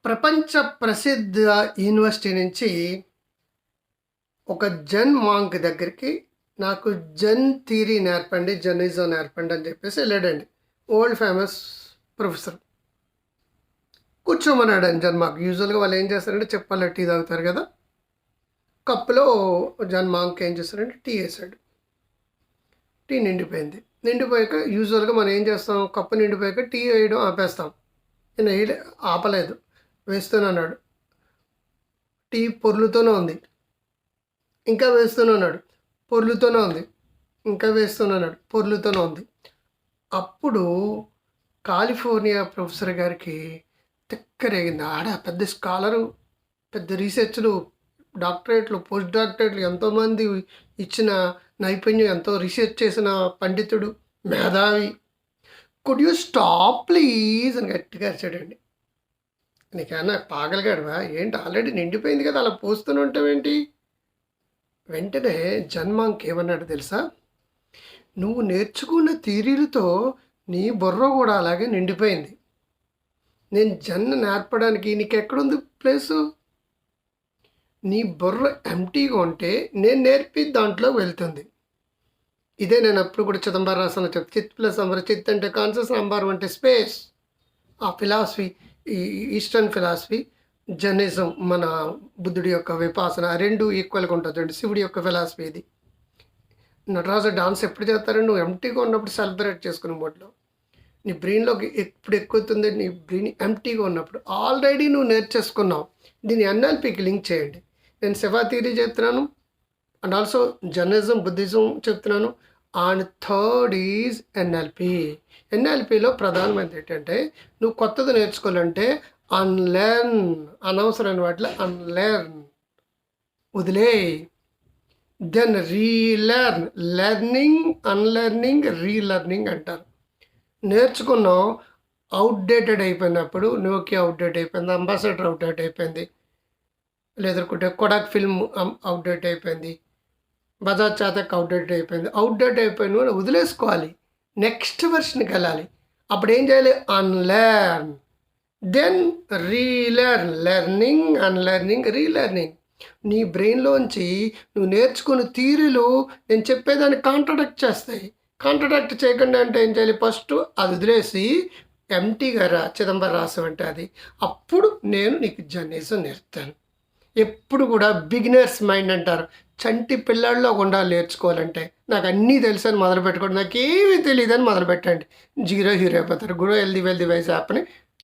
ప్రపంచ ప్రసిద్ధ యూనివర్సిటీ నుంచి ఒక జెన్ మాంక్ దగ్గరికి నాకు జెన్ థియరీ నేర్పండి, జెనిజం నేర్పండి అని చెప్పేసి వెళ్ళాడండి. ఓల్డ్ ఫేమస్ ప్రొఫెసర్ కూర్చోమన్నాడు అండి జెన్ మాంక్. యూజువల్గా వాళ్ళు ఏం చేస్తారంటే చెప్పాలి టీ తాగుతారు కదా, కప్పులో జెన్ మాంక్ ఏం చేస్తారంటే టీ వేసాడు. టీ నిండిపోయింది. నిండిపోయాక యూజువల్గా మనం ఏం చేస్తాం, కప్పు నిండిపోయాక టీ వేయడం ఆపేస్తాం. నేను ఆపలేదు, వేస్తూనే అన్నాడు. టీ పొర్లుతూనే ఉంది, ఇంకా వేస్తూనే ఉన్నాడు. పొర్లుతూనే ఉంది, ఇంకా వేస్తూనే ఉన్నాడు. పొర్లుతూనే ఉంది. అప్పుడు కాలిఫోర్నియా ప్రొఫెసర్ గారికి తిక్కరేగింది. ఆడ పెద్ద స్కాలరు, పెద్ద రీసెర్చ్లు, డాక్టరేట్లు, పోస్ట్ డాక్టరేట్లు ఎంతోమంది ఇచ్చిన నైపుణ్యం, ఎంతో రీసెర్చ్ చేసిన పండితుడు, మేధావి. కుడ్ యూ స్టాప్ ప్లీజ్ అని గట్టిగా అరిచాడండి. నీకేమన్నా పాగలగాడువా ఏంటి, ఆల్రెడీ నిండిపోయింది కదా, అలా పోస్తూనే ఉంటావేంటి? వెంటనే జెన్ మాంక్ ఏమన్నాడు తెలుసా? నువ్వు నేర్చుకున్న థియరీలతో నీ బుర్ర కూడా అలాగే నిండిపోయింది. నేను జెన్ నేర్పడానికి నీకు ఎక్కడుంది ప్లేసు? నీ బుర్ర ఎంటీగా ఉంటే నేను నేర్పి దాంట్లో వెళ్తుంది. ఇదే నేను అప్పుడు కూడా చిదంబర రాసిన చిత్ ప్లస్ అంబర్, చిత్ అంటే కాన్షియస్, అంబర్ అంటే స్పేస్. ఆ ఫిలాసఫీ, ఈ ఈస్టర్న్ ఫిలాసఫీ, జెనిజం మన బుద్ధుడి యొక్క విపాసన, రెండు ఈక్వల్గా ఉంటుంది అండి. శివుడి యొక్క ఫిలాసఫీ ఇది. నటరాజు డాన్స్ ఎప్పుడు చేస్తారండి? నువ్వు ఎంటీగా ఉన్నప్పుడు సెలబ్రేట్ చేసుకునే మోడ్లో. నీ బ్రెయిన్లోకి ఎప్పుడు ఎక్కుతుంది, నీ బ్రెయిన్ ఎంటీగా ఉన్నప్పుడు. ఆల్రెడీ నువ్వు నేర్చేసుకున్నావు. దీన్ని ఎన్ఎల్పికి లింక్ చేయండి. నేను శివ థియరీ చెప్తున్నాను, అండ్ ఆల్సో జర్నలిజం, బుద్ధిజం చెప్తున్నాను. And third is NLP. ఎన్ఎల్పిలో ప్రధానమైనది ఏంటంటే, నువ్వు కొత్తది నేర్చుకోవాలంటే అన్లెర్న్, అనవసరమైన వాటిలో అన్లెర్న్, వదిలే. Then relearn. Learning, unlearning, relearning అంటారు. నేర్చుకున్నావు, అవుట్డేటెడ్ అయిపోయినప్పుడు, నోకియా అవుట్డేట్ అయిపోయింది, అంబాసిడర్ అవుట్డేట్ అయిపోయింది, లేదనుకుంటే కొడాక్ ఫిల్మ్ అవుట్డేట్ అయిపోయింది, బజాజ్ చాతక్ అవుట్డేట్ అయిపోయింది. అవుట్డేట్ అయిపోయిన వాళ్ళు వదిలేసుకోవాలి, నెక్స్ట్ వెర్షన్కి వెళ్ళాలి. అప్పుడు ఏం చేయాలి? Unlearn, then relearn. Learning, unlearning, relearning. నీ బ్రెయిన్లోంచి నువ్వు నేర్చుకున్న థియరీలు నేను చెప్పేదాన్ని కాంట్రడక్ట్ చేస్తాయి. కాంట్రడక్ట్ చేయకుండా అంటే ఏం చేయాలి? ఫస్ట్ అది వదిలేసి ఎంటీగా చిదంబరం రాసామంటే అది, అప్పుడు నేను నీకు జర్నలిజం నేర్పుతాను. ఎప్పుడు కూడా బిగినర్స్ మైండ్ అంటారు. చంటి పిల్లల్లో ఉండాలి నేర్చుకోవాలంటే. నాకు అన్నీ తెలుసు అని మొదలు పెట్టుకోండి, నాకేమీ తెలియదు అని మొదలుపెట్టండి, జీరో హీరో అయిపోతారు. గురో హెల్దీ వెల్దీ వైజ్ యాప్ని